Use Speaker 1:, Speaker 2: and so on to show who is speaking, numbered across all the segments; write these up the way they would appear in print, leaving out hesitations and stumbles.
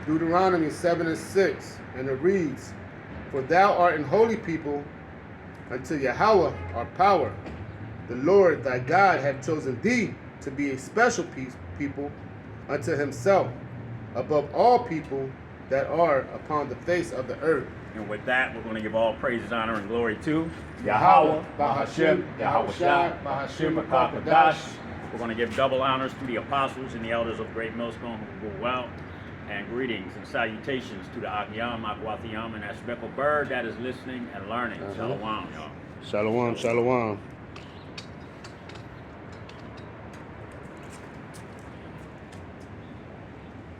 Speaker 1: Deuteronomy 7 and 6, and it reads, "For thou art an holy people unto Yahweh our power. The Lord thy God hath chosen thee to be a special people unto himself, above all people that are upon the face of the earth."
Speaker 2: And with that, we're going to give all praises, honor, and glory to
Speaker 1: Yahweh, Bahashem, Yahweh Shai, Bahashem, Kakadash.
Speaker 2: We're going to give double honors to the apostles and the elders of Great Millstone who go out. And greetings and salutations to the Akyam, Akwathiam, and that speckled bird that is listening and learning. Shalom, y'all.
Speaker 1: Shalom, shalom.
Speaker 2: You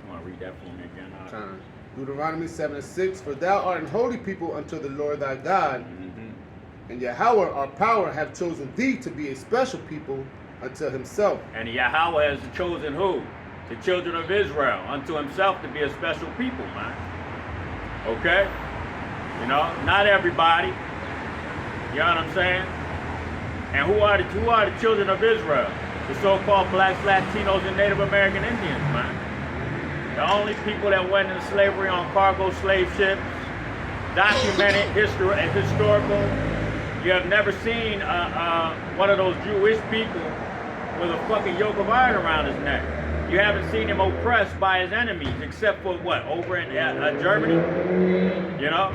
Speaker 2: want to read that for me again?
Speaker 1: Deuteronomy 7 and 6, "For thou art an holy people unto the Lord thy God, and Yahweh our power hath chosen thee to be a special people unto himself."
Speaker 2: And Yahweh has chosen who? The children of Israel unto himself to be a special people, man. Okay? You know, not everybody. You know what I'm saying? And who are the children of Israel? The so-called blacks, Latinos, and Native American Indians, man. The only people that went into slavery on cargo slave ships, documented historical. You have never seen one of those Jewish people with a fucking yoke of iron around his neck. You haven't seen him oppressed by his enemies, except for what, over in Germany? You know?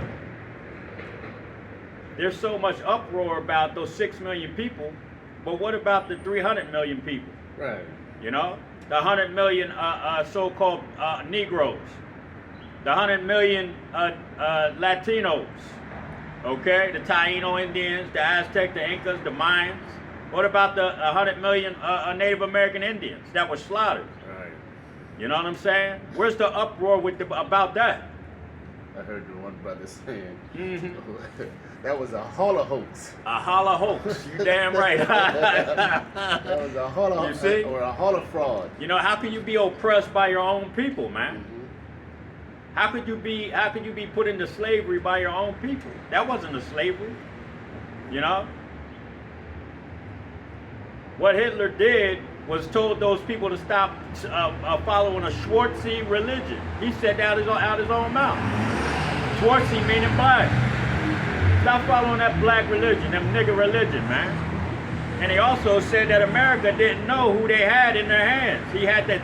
Speaker 2: There's so much uproar about those 6 million people, but what about the 300 million people?
Speaker 1: Right.
Speaker 2: You know? The 100 million so-called Negroes. The 100 million Latinos. Okay? The Taino Indians, the Aztec, the Incas, the Mayans. What about the 100 million Native American Indians that were slaughtered?
Speaker 1: Right.
Speaker 2: You know what I'm saying? Where's the uproar about that?
Speaker 1: I heard the one brother saying that was a holocaust.
Speaker 2: A holocaust. You damn right.
Speaker 1: That was a holocaust.
Speaker 2: You see?
Speaker 1: Or a holofraud.
Speaker 2: You know, how can you be oppressed by your own people, man? How could you be put into slavery by your own people? That wasn't a slavery. You know? What Hitler did was told those people to stop following a Schwartzy religion. He said that out his own mouth. Schwartzy meaning black. Stop following that black religion, that nigger religion, man. And he also said that America didn't know who they had in their hands. They had the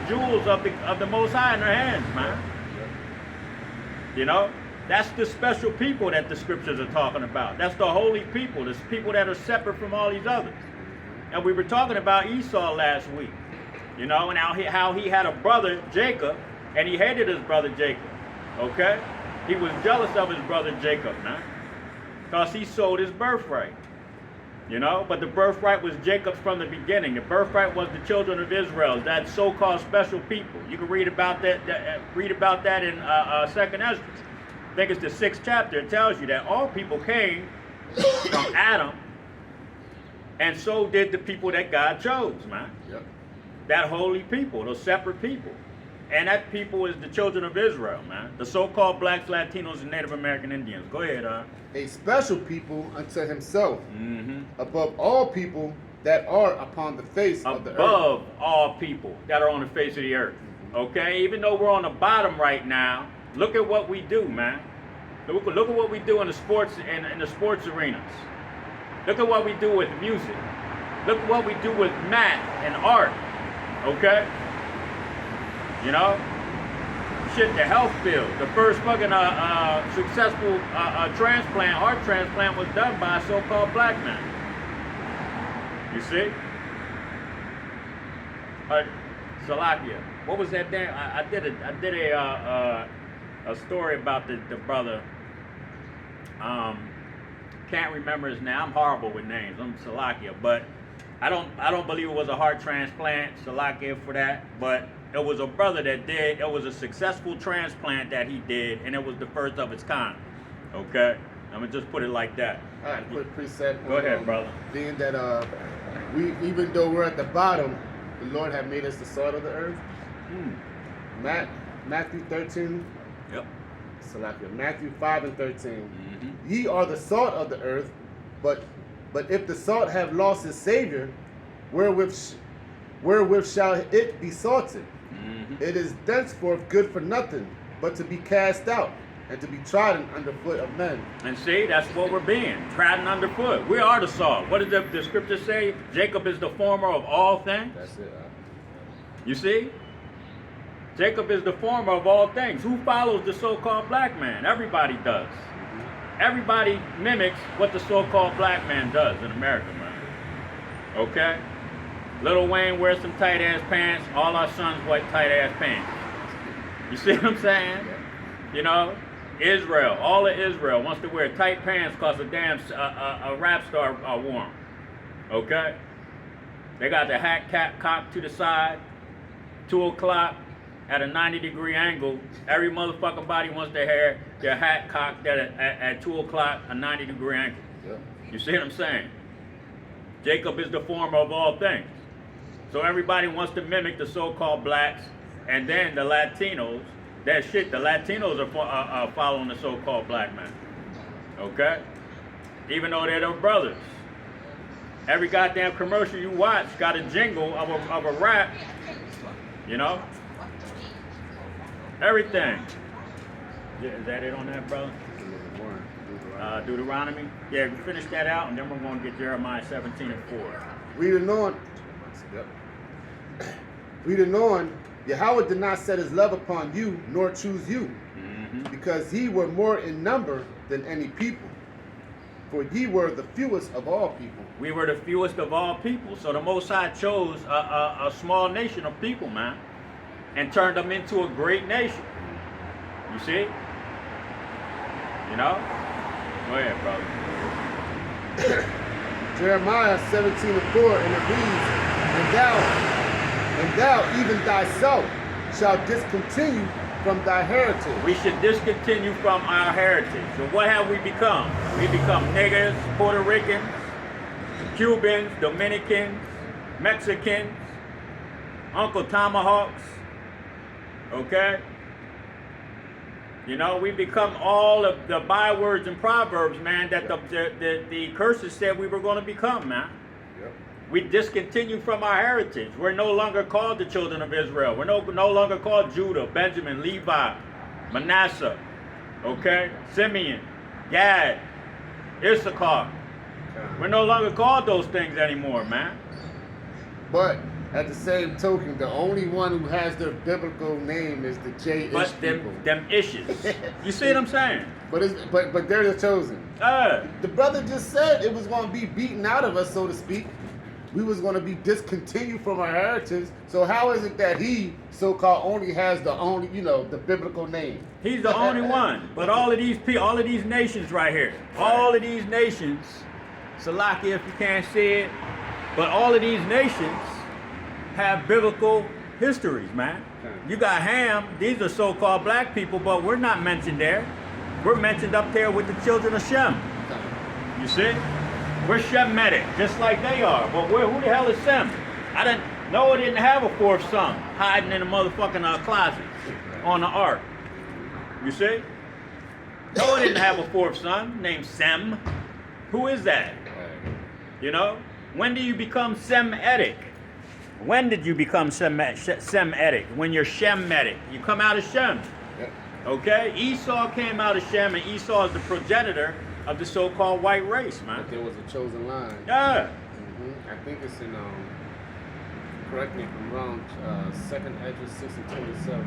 Speaker 2: jewels of the Most High in their hands, man. You know, that's the special people that the scriptures are talking about. That's the holy people. There's people that are separate from all these others. And we were talking about Esau last week, you know, and how he had a brother, Jacob, and he hated his brother Jacob, okay? He was jealous of his brother Jacob, man, because he sold his birthright, you know? But the birthright was Jacob's from the beginning. The birthright was the children of Israel, that so-called special people. You can read about that in 2nd Ezra. I think it's the 6th chapter. It tells you that all people came from Adam, and so did the people that God chose, man.
Speaker 1: Yep.
Speaker 2: That holy people, those separate people. And that people is the children of Israel, man. The so-called blacks, Latinos, and Native American Indians. Go ahead,
Speaker 1: A special people unto himself, above all people that are upon the face of the earth.
Speaker 2: Above all people that are on the face of the earth. Okay? Even though we're on the bottom right now, look at what we do, man. Look at what we do in the sports arenas. Look at what we do with music. Look at what we do with math and art. Okay? You know? Shit, the health field. The first fucking successful heart transplant was done by a so-called black man. You see? Salakia. What was that damn? I did a story about the brother. Can't remember his name. I'm horrible with names. I'm Salakia, but I don't believe it was a heart transplant. Salakia for that, but it was a brother that did. It was a successful transplant that he did, and it was the first of its kind. Okay, I'm gonna just put it like that.
Speaker 1: All right, quick precept.
Speaker 2: Go ahead, brother.
Speaker 1: Being that we, even though we're at the bottom, the Lord have made us the salt of the earth. Matthew 13.
Speaker 2: Yep.
Speaker 1: Salakia. Matthew 5 and 13. Ye are the salt of the earth, but if the salt have lost its savor, wherewith wherewith shall it be salted?
Speaker 2: Mhm.
Speaker 1: It is thenceforth good for nothing, but to be cast out, and to be trodden under foot of men.
Speaker 2: And see, that's what we're being, trodden underfoot. We are the salt. What does the scripture say? Jacob is the former of all things.
Speaker 1: That's it.
Speaker 2: You see? Jacob is the former of all things. Who follows the so-called black man? Everybody does. Everybody mimics what the so-called black man does in America, man. Okay? Lil Wayne wears some tight-ass pants. All our sons wear tight-ass pants. You see what I'm saying? You know? Israel, all of Israel wants to wear tight pants because a damn a rap star wore them. Okay? They got the hat cap cocked to the side, 2 o'clock at a 90-degree angle. Every motherfucking body wants their hat cocked at 2 o'clock, a 90-degree angle.
Speaker 1: Yep.
Speaker 2: You see what I'm saying? Jacob is the former of all things. So everybody wants to mimic the so-called blacks, and then the Latinos. That shit, the Latinos are following the so-called black man. Okay? Even though they're their brothers. Every goddamn commercial you watch got a jingle of a rap. You know? Everything. Is that it on that, brother? Deuteronomy? Yeah, finish that out, and then we're going to get Jeremiah 17 and 4.
Speaker 1: Reading on. Yep. Reading on. Yahweh did not set his love upon you, nor choose you, because ye were more in number than any people. For ye were the fewest of all people.
Speaker 2: We were the fewest of all people, so the Most High chose a small nation of people, man, and turned them into a great nation. You see? You know? Go ahead, brother.
Speaker 1: Jeremiah 17 and 4, and it reads, And thou, even thyself, shalt discontinue from thy heritage.
Speaker 2: We should discontinue from our heritage. So what have we become? We become niggers, Puerto Ricans, Cubans, Dominicans, Mexicans, Uncle Tomahawks. Okay? You know, we become all of the bywords and proverbs, man, that the curses said we were going to become, man.
Speaker 1: Yep.
Speaker 2: We discontinue from our heritage. We're no longer called the children of Israel. We're no longer called Judah, Benjamin, Levi, Manasseh, okay? Simeon, Gad, Issachar. We're no longer called those things anymore, man.
Speaker 1: But at the same token, the only one who has their biblical name is the J-ish
Speaker 2: But
Speaker 1: people.
Speaker 2: them issues. You see what I'm saying?
Speaker 1: But they're the chosen. The brother just said it was going to be beaten out of us, so to speak. We was going to be discontinued from our heritage. So how is it that he, so-called, only has the biblical name?
Speaker 2: He's the only one. But all of these nations right here, all of these nations, Salakia if you can't see it, but all of these nations have biblical histories, man. You got Ham, these are so-called black people, but we're not mentioned there. We're mentioned up there with the children of Shem. You see? We're Shemitic, just like they are. But who the hell is Shem? Noah didn't have a fourth son hiding in a motherfucking closet on the ark. You see? Noah didn't have a fourth son named Sem. Who is that? You know? When do you become Semitic? When did you become Semitic? When you're Shemitic. You come out of Shem. Okay? Esau came out of Shem, and Esau is the progenitor of the so-called white race, man.
Speaker 1: But there was a chosen line.
Speaker 2: Yeah.
Speaker 1: I think it's in, correct me if I'm wrong, 2nd Ezra 6 and 27.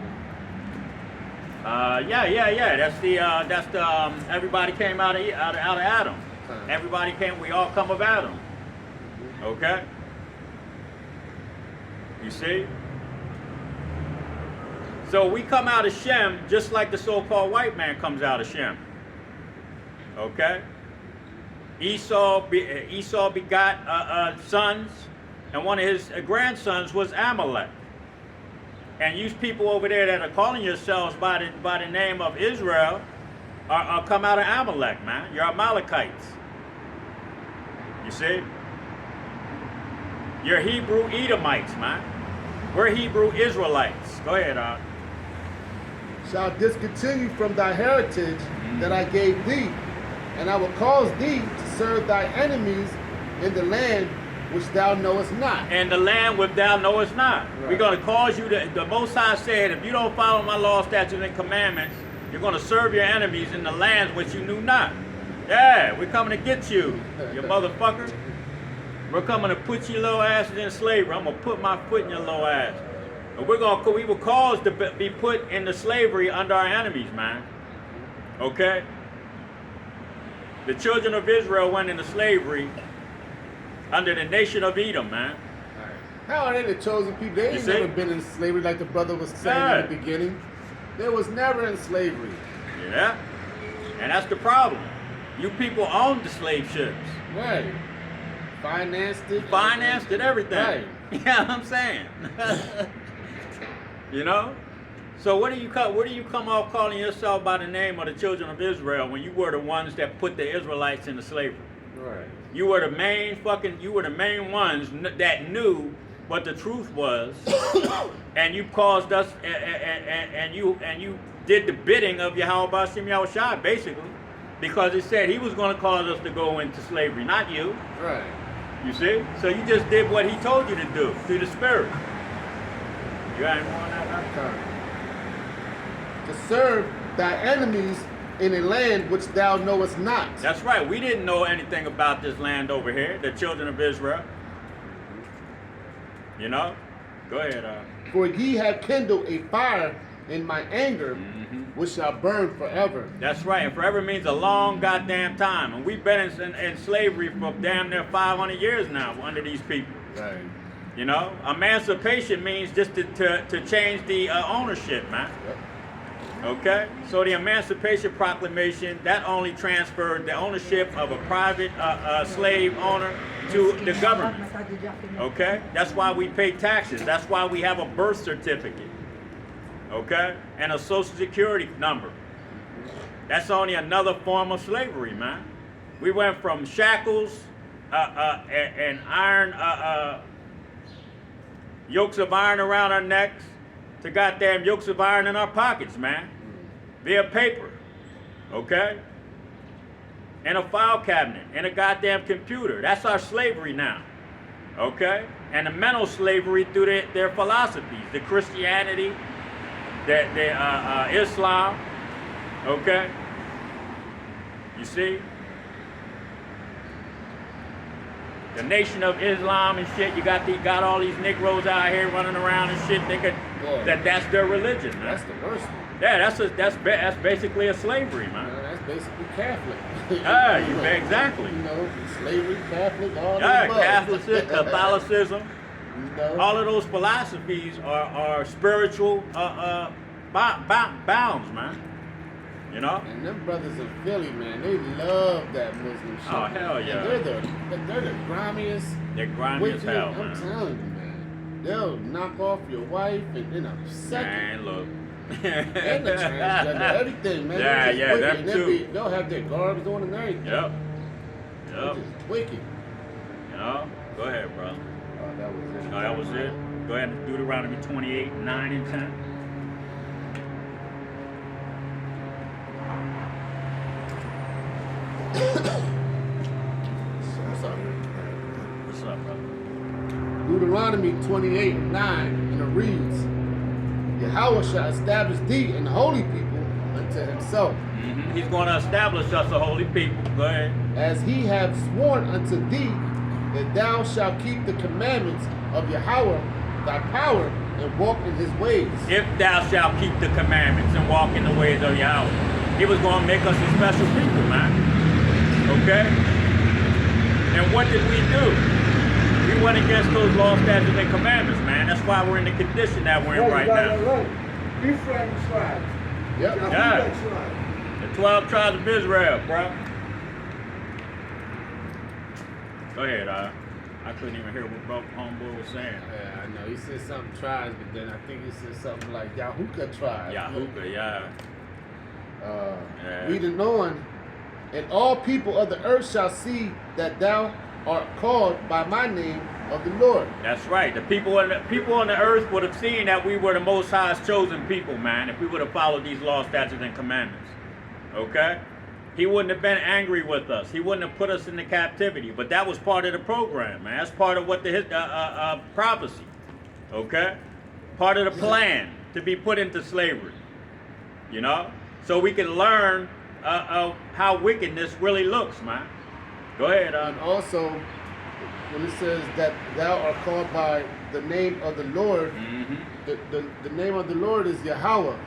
Speaker 2: Yeah. That's the everybody came out of Adam. Everybody came. We all come of Adam. Okay. You see. So we come out of Shem just like the so-called white man comes out of Shem. Okay. Esau begot sons, and one of his grandsons was Amalek. And you people over there that are calling yourselves by the name of Israel are come out of Amalek, man. You're Amalekites. You see? You're Hebrew Edomites, man. We're Hebrew Israelites. Go ahead, Art.
Speaker 1: Shall discontinue from thy heritage that I gave thee, and I will cause thee to serve thy enemies in the land which thou knowest not.
Speaker 2: And the land which thou knowest not.
Speaker 1: Right.
Speaker 2: We're going to cause you to, the Most High said, if you don't follow my law, statutes, and commandments, you're going to serve your enemies in the lands which you knew not. Yeah, we're coming to get you, you motherfucker. We're coming to put your little asses in slavery. I'm going to put my foot in your little ass. And we will cause to be put into slavery under our enemies, man. Okay? The children of Israel went into slavery under the nation of Edom, man.
Speaker 1: How are they the chosen people? They ain't never been in slavery like the brother was saying in the beginning. They was never in slavery.
Speaker 2: Yeah. And that's the problem. You people owned the slave ships.
Speaker 1: Right. Financed it.
Speaker 2: Financed it, everything.
Speaker 1: Right.
Speaker 2: You know what I'm saying? You know? So what do you come off calling yourself by the name of the children of Israel when you were the ones that put the Israelites into slavery?
Speaker 1: Right.
Speaker 2: You were the main ones that knew what the truth was, and you caused us, and you did the bidding of Yahweh B'Shem Yahushua, basically, because it said he was going to cause us to go into slavery, not you.
Speaker 1: Right.
Speaker 2: You see? So you just did what he told you to do through the Spirit. You ain't on that
Speaker 1: time. To serve thy enemies in a land which thou knowest not.
Speaker 2: That's right. We didn't know anything about this land over here, the children of Israel. You know? Go ahead.
Speaker 1: For ye have kindled a fire in my anger, which shall burn forever.
Speaker 2: That's right. And forever means a long goddamn time. And we've been in slavery for damn near 500 years now under these people.
Speaker 1: Right.
Speaker 2: You know? Emancipation means just to change the ownership, man.
Speaker 1: Yep.
Speaker 2: Okay? So the Emancipation Proclamation, that only transferred the ownership of a private slave owner to the government. Okay? That's why we pay taxes. That's why we have a birth certificate. Okay? And a social security number. That's only another form of slavery, man. We went from shackles and iron, yokes of iron around our necks to goddamn yokes of iron in our pockets, man. Via paper. Okay? And a file cabinet and a goddamn computer. That's our slavery now. Okay? And the mental slavery through their philosophies. The Christianity, the Islam. Okay? You see? The Nation of Islam and shit. You got all these Negroes out here running around and shit. That's their religion, man.
Speaker 1: That's the worst one.
Speaker 2: Yeah, that's basically a slavery, man.
Speaker 1: That's basically Catholic.
Speaker 2: Exactly.
Speaker 1: You know, slavery, Catholic, all
Speaker 2: Catholicism.
Speaker 1: You know?
Speaker 2: All of those philosophies are spiritual bounds, man. You know?
Speaker 1: And them brothers in Philly, man, they love that Muslim shit.
Speaker 2: Oh, hell yeah.
Speaker 1: And they're the grimiest.
Speaker 2: They're grimy as hell, man.
Speaker 1: I'm telling you, man. They'll knock off your wife in a second.
Speaker 2: Man, look.
Speaker 1: And the transgender, everything, man.
Speaker 2: Yeah, them too.
Speaker 1: They'll have their garbs on and everything.
Speaker 2: Yep.
Speaker 1: They're just wicked.
Speaker 2: You know? Go ahead, bro.
Speaker 1: Oh, that was it.
Speaker 2: Oh, that was it? Go ahead and do Deuteronomy 28, 9 and 10. What's up, brother?
Speaker 1: Deuteronomy 28, 9, and it reads, Yahweh shall establish thee an holy people unto himself.
Speaker 2: Mm-hmm. He's going to establish us a holy people. Go ahead.
Speaker 1: As he hath sworn unto thee, that thou shalt keep the commandments of Yahweh, thy power, and walk in his ways.
Speaker 2: If thou shalt keep the commandments and walk in the ways of Yahweh. He was going to make us a special people, man. Okay? And what did we do? We went against those law, statutes, and commandments, man. That's why we're in the condition that we're in right now.
Speaker 3: Ephraim tribe.
Speaker 1: Yep.
Speaker 2: Yeah. The 12 tribes of Israel, bro. Go ahead, I couldn't even hear what bro homeboy was saying.
Speaker 1: Yeah, I know. He said something tribes, but then I think he said something like Yahuka tribe.
Speaker 2: Yahuka, yeah.
Speaker 1: Reading on, and all people of the earth shall see that thou art called by my name of the Lord.
Speaker 2: That's right. The people on the earth would have seen that we were the Most High's chosen people, man, if we would have followed these laws, statutes, and commandments. Okay? he wouldn't have been angry with us. He wouldn't have put us into captivity. But that was part of the program, man. That's part of what the prophecy, okay? Part of the plan to be put into slavery, you know? So we can learn how wickedness really looks, man. Go ahead.
Speaker 1: And also, when it says that thou art called by the name of the Lord, the name of the Lord is Yahweh.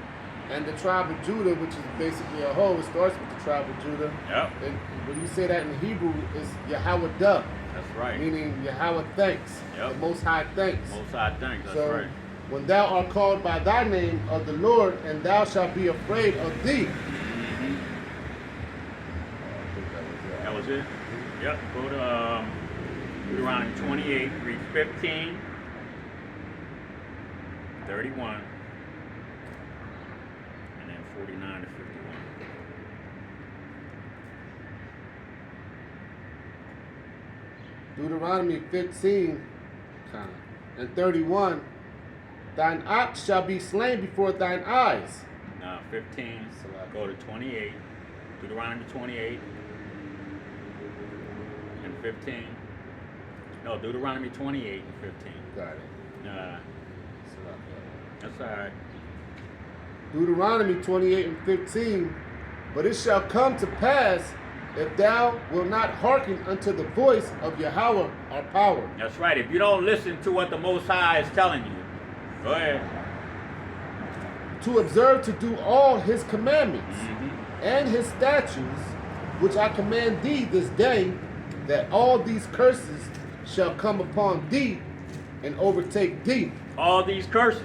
Speaker 1: And the tribe of Judah, which is basically a whole, it starts with the tribe of Judah.
Speaker 2: Yep.
Speaker 1: And when you say that in Hebrew, it's Yahweh Duh.
Speaker 2: That's right.
Speaker 1: Meaning Yahweh thanks.
Speaker 2: Yep.
Speaker 1: The Most High thanks.
Speaker 2: Most High thanks, that's
Speaker 1: So,
Speaker 2: right.
Speaker 1: when thou art called by thy name of the Lord, and thou shalt be afraid of thee.
Speaker 2: That was it? Yep. Go to Deuteronomy 28, read 15, 31, and then 49 to 51.
Speaker 1: Deuteronomy 15 and 31. Thine ox shall be slain before thine eyes.
Speaker 2: Now 15, so I go to 28, Deuteronomy 28 and 15. No, Deuteronomy 28 and 15.
Speaker 1: Got it.
Speaker 2: That's all right.
Speaker 1: Deuteronomy 28 and 15. But it shall come to pass, if thou wilt not hearken unto the voice of Yahweh our power.
Speaker 2: That's right. If you don't listen to what the Most High is telling you, go ahead.
Speaker 1: To observe to do all his commandments and his statutes, which I command thee this day, that all these curses shall come upon thee and overtake thee.
Speaker 2: All these curses.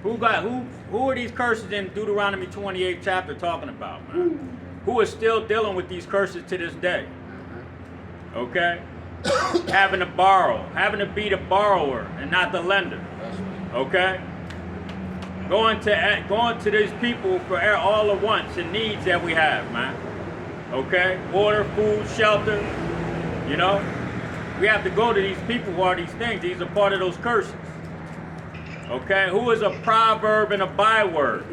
Speaker 2: Who are these curses in Deuteronomy 28 chapter talking about, man? Who is still dealing with these curses to this day? Okay? Having to borrow, having to be the borrower and not the lender. Okay? Going to these people for all the wants and needs that we have, man. Okay? Water, food, shelter. You know? We have to go to these people who are these things. These are part of those curses. Okay? Who is a proverb and a byword?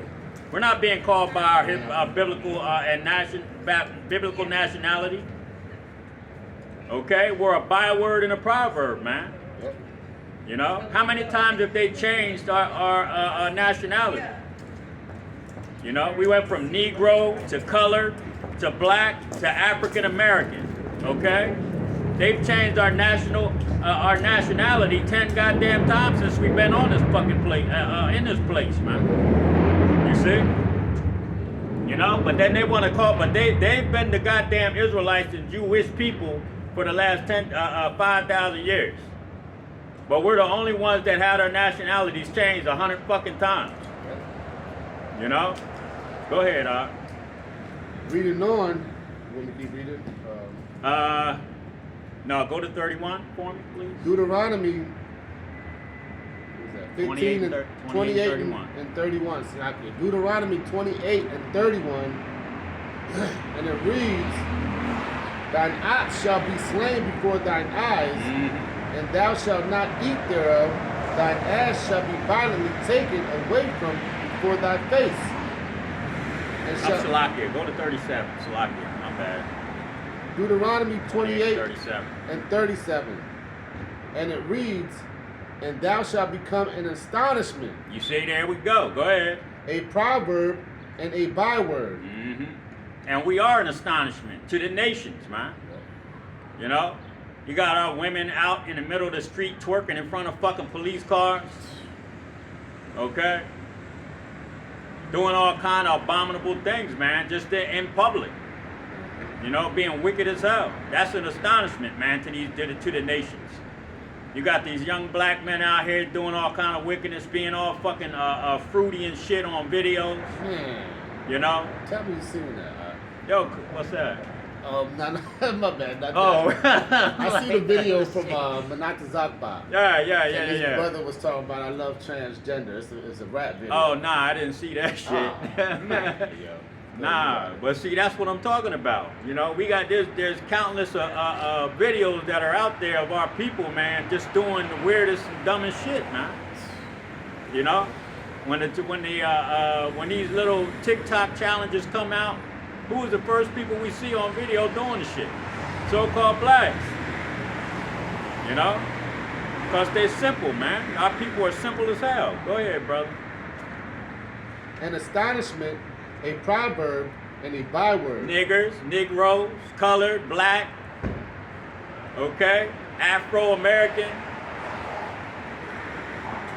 Speaker 2: We're not being called by our biblical biblical nationality. Okay? We're a byword and a proverb, man. You know? How many times have they changed our nationality? You know? We went from Negro to colored to black to African American. Okay? They've changed our nationality 10 goddamn times since we've been on this fucking place, in this place, man. You see? You know? But then they want to call, but they've been the goddamn Israelites and Jewish people for the last 5,000 years. But we're the only ones that had our nationalities changed 100 fucking times. You know? Go ahead,
Speaker 1: Reading on, when we keep reading.
Speaker 2: No, go to 31 for me, please.
Speaker 1: Deuteronomy 15 and 28
Speaker 2: 31.
Speaker 1: and 31. See, Deuteronomy 28 and 31, and it reads, thine ox shall be slain before thine eyes, and thou shalt not eat thereof. Thine ass shall be violently taken away from before thy face. And
Speaker 2: Salakia, go to 37. Salakia, my bad.
Speaker 1: Deuteronomy 28
Speaker 2: 37.
Speaker 1: and 37. And it reads, and thou shalt become an astonishment.
Speaker 2: You see, there we go. Go ahead.
Speaker 1: A proverb and a byword.
Speaker 2: And we are an astonishment to the nations, man. You know? You got our women out in the middle of the street twerking in front of fucking police cars. Okay? Doing all kind of abominable things, man, just in public. You know, being wicked as hell. That's an astonishment, man, to the nations. You got these young black men out here doing all kind of wickedness, being all fucking fruity and shit on videos. You know?
Speaker 1: Tell me you seen that.
Speaker 2: Yo, what's that?
Speaker 1: No, my bad. Not
Speaker 2: that.
Speaker 1: I see the video from Manata Zakba.
Speaker 2: Yeah.
Speaker 1: His brother was talking about I love transgender. It's a rap video.
Speaker 2: Oh, nah, I didn't see that shit. Nah, but see, that's what I'm talking about. You know, we got there's countless videos that are out there of our people, man, just doing the weirdest and dumbest shit, man. You know, when these little TikTok challenges come out, Who was the first people we see on video doing the shit? So-called blacks. You know? Because they're simple, man. Our people are simple as hell. Go ahead, brother.
Speaker 1: An astonishment, a proverb, and a byword.
Speaker 2: Niggers, Negroes, colored, black, okay? Afro-American,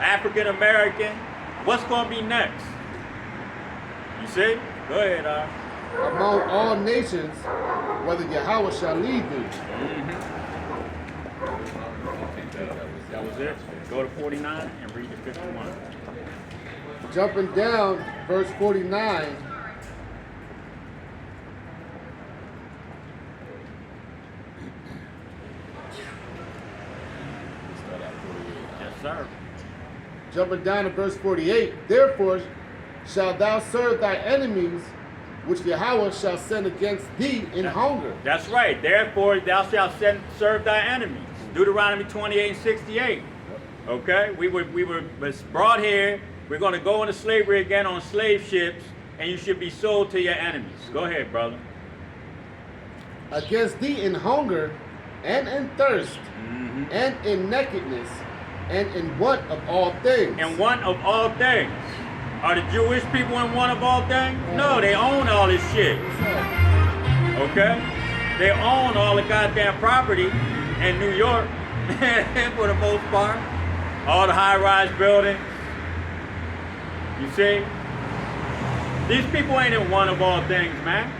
Speaker 2: African-American. What's going to be next? You see? Go ahead,
Speaker 1: Among all nations, whether Yahweh shall lead thee.
Speaker 2: That was it. Go to 49 and read the 51.
Speaker 1: Jumping down, verse 49.
Speaker 2: Yes, sir.
Speaker 1: Jumping down to verse 48. Therefore shalt thou serve thy enemies, which Yahweh shall send against thee in hunger.
Speaker 2: That's right. Therefore thou shalt serve thy enemies. Deuteronomy 28 and 68. Okay? We were brought here. We're going to go into slavery again on slave ships, and you should be sold to your enemies. Go ahead, brother.
Speaker 1: Against thee in hunger, and in thirst, and in nakedness, and in want of all things.
Speaker 2: And want of all things. Are the Jewish people in want of all things? No, they own all this shit. Okay? They own all the goddamn property in New York, for the most part. All the high-rise buildings. You see? These people ain't in want of all things, man.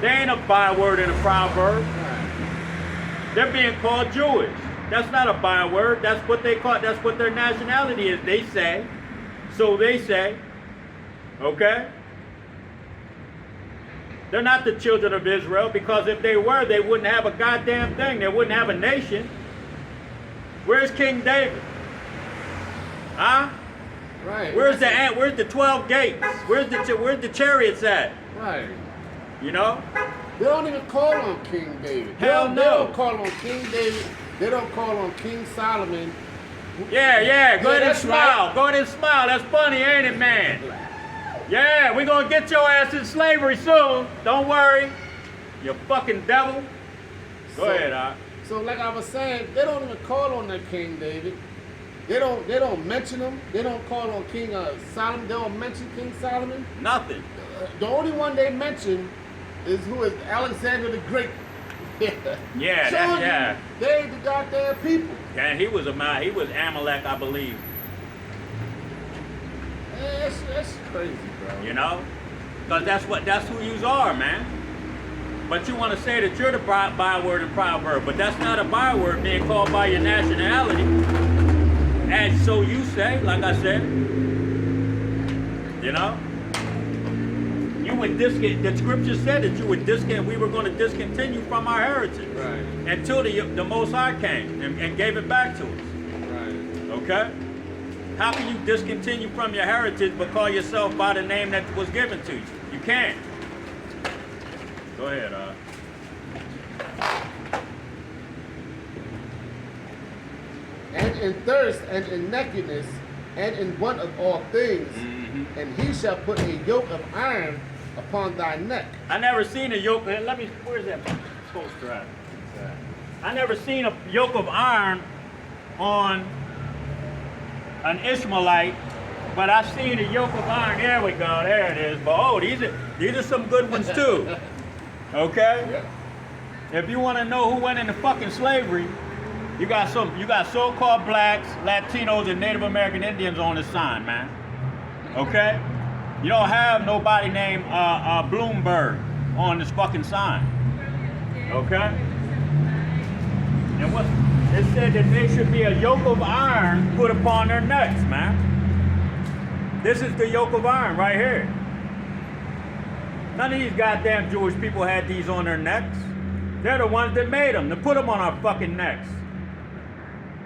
Speaker 2: They ain't a byword and a proverb. They're being called Jewish. That's not a byword. That's what they call. That's what their nationality is. They say. So they say. Okay? They're not the children of Israel, because if they were, they wouldn't have a goddamn thing. They wouldn't have a nation. Where's King David? Huh?
Speaker 1: Right.
Speaker 2: Where's the 12 gates? Where's the chariots at?
Speaker 1: Right.
Speaker 2: You know?
Speaker 1: They don't even call on King David.
Speaker 2: Hell no.
Speaker 1: They don't call on King David. They don't call on King Solomon.
Speaker 2: Yeah. Go ahead and
Speaker 1: that's
Speaker 2: smile.
Speaker 1: right.
Speaker 2: Go ahead and smile. That's funny, ain't it, man? Yeah, we're gonna get your ass in slavery soon. Don't worry. You fucking devil. Go ahead,
Speaker 1: So like I was saying, they don't even call on that King David. They don't mention him. They don't call on King Solomon. They don't mention King Solomon.
Speaker 2: Nothing.
Speaker 1: The only one they mention is who is Alexander the Great.
Speaker 2: Yeah, yeah.
Speaker 1: They ain't the goddamn people.
Speaker 2: And he was Amalek, I believe.
Speaker 1: That's crazy, bro.
Speaker 2: You know? Because that's who you are, man. But you want to say that you're the byword and proverb, but that's not a byword being called by your nationality. And so you say, like I said, you know? You would the scripture said that we were going to discontinue from our heritage.
Speaker 1: Right.
Speaker 2: Until the Most High came and gave it back to us.
Speaker 1: Right.
Speaker 2: Okay? How can you discontinue from your heritage but call yourself by the name that was given to you? You can't. Go ahead,
Speaker 1: And in thirst, and in nakedness, and in want of all things, and he shall put a yoke of iron upon thy neck.
Speaker 2: I never seen a yoke. Where's that poster at? I never seen a yoke of iron on an Ishmaelite, but I seen a yoke of iron. There we go. There it is. But these are some good ones too. Okay.
Speaker 1: Yeah.
Speaker 2: If you want to know who went into fucking slavery, you got so-called blacks, Latinos, and Native American Indians on this sign, man. Okay? You don't have nobody named Bloomberg on this fucking sign. Okay? And it said that there should be a yoke of iron put upon their necks, man. This is the yoke of iron right here. None of these goddamn Jewish people had these on their necks. They're the ones that made them, to put them on our fucking necks.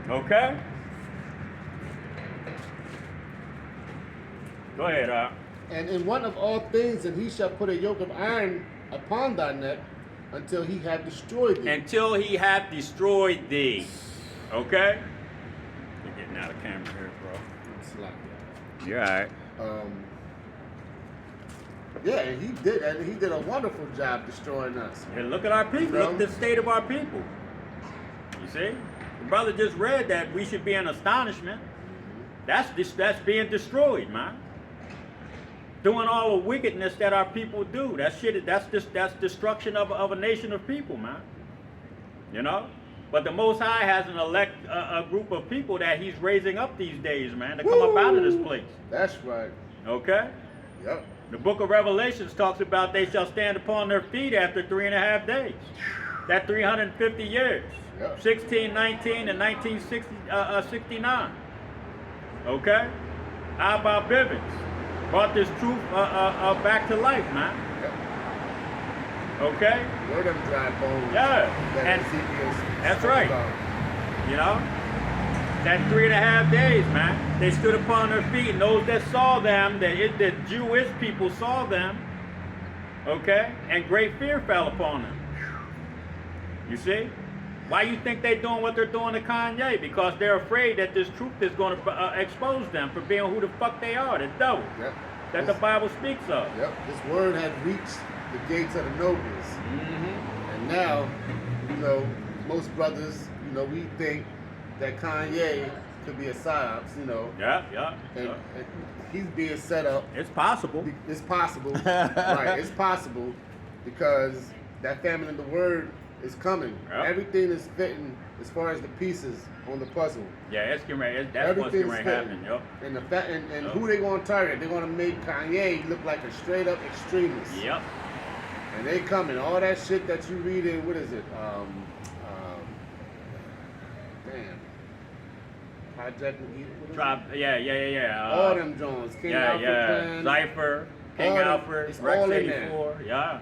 Speaker 2: Okay? Go ahead,
Speaker 1: And in one of all things, and he shall put a yoke of iron upon thy neck until he have destroyed thee.
Speaker 2: Until he hath destroyed thee. Okay? You're getting out of camera here, bro.
Speaker 1: It's like that.
Speaker 2: You're alright.
Speaker 1: Yeah, and he did a wonderful job destroying us.
Speaker 2: And look at our people.
Speaker 1: You know?
Speaker 2: Look at the state of our people. You see? The brother just read that we should be in astonishment. That's being destroyed, man. Doing all the wickedness that our people do. That's destruction of a nation of people, man. You know? But the Most High has a group of people that he's raising up these days, man, to come up out of this place.
Speaker 1: That's right.
Speaker 2: Okay?
Speaker 1: Yep.
Speaker 2: The book of Revelations talks about they shall stand upon their feet after 3.5 days. That 350 years.
Speaker 1: Yep.
Speaker 2: 1619 and 1969. Okay? How about Bivens? Brought this truth back to life, man.
Speaker 1: Yep.
Speaker 2: Okay?
Speaker 1: Where them dry bones?
Speaker 2: Yeah.
Speaker 1: That
Speaker 2: And
Speaker 1: Ezekiel
Speaker 2: that's
Speaker 1: spoke
Speaker 2: right.
Speaker 1: about.
Speaker 2: You know? That 3.5 days, man. They stood upon their feet, and those that saw them, the Jewish people saw them, okay? And great fear fell upon them. You see? Why you think they're doing what they're doing to Kanye? Because they're afraid that this truth is going to expose them for being who the fuck they are, the devil.
Speaker 1: Yep.
Speaker 2: That the Bible speaks of.
Speaker 1: Yep. This word had reached the gates of the nobles.
Speaker 2: Mm-hmm.
Speaker 1: And now, you know, most brothers, you know, we think that Kanye could be a psyops, you know.
Speaker 2: Yeah.
Speaker 1: And he's being set up.
Speaker 2: It's possible.
Speaker 1: It's possible. Right, it's possible because that famine in the word is coming.
Speaker 2: Yep.
Speaker 1: Everything is fitting as far as the pieces on the puzzle.
Speaker 2: Yeah, that's what's getting ready to happen. Yep.
Speaker 1: And and who they going to target? They're going to make Kanye look like a straight up extremist.
Speaker 2: Yep.
Speaker 1: And they coming. All that shit that you read in, what is it? Damn. Project
Speaker 2: Tribe. Yeah.
Speaker 1: all them Jones. King Alfred Clan.
Speaker 2: Cypher, King
Speaker 1: all them-
Speaker 2: Alfred,
Speaker 1: it's
Speaker 2: Rex
Speaker 1: all in there.
Speaker 2: 84. Yeah.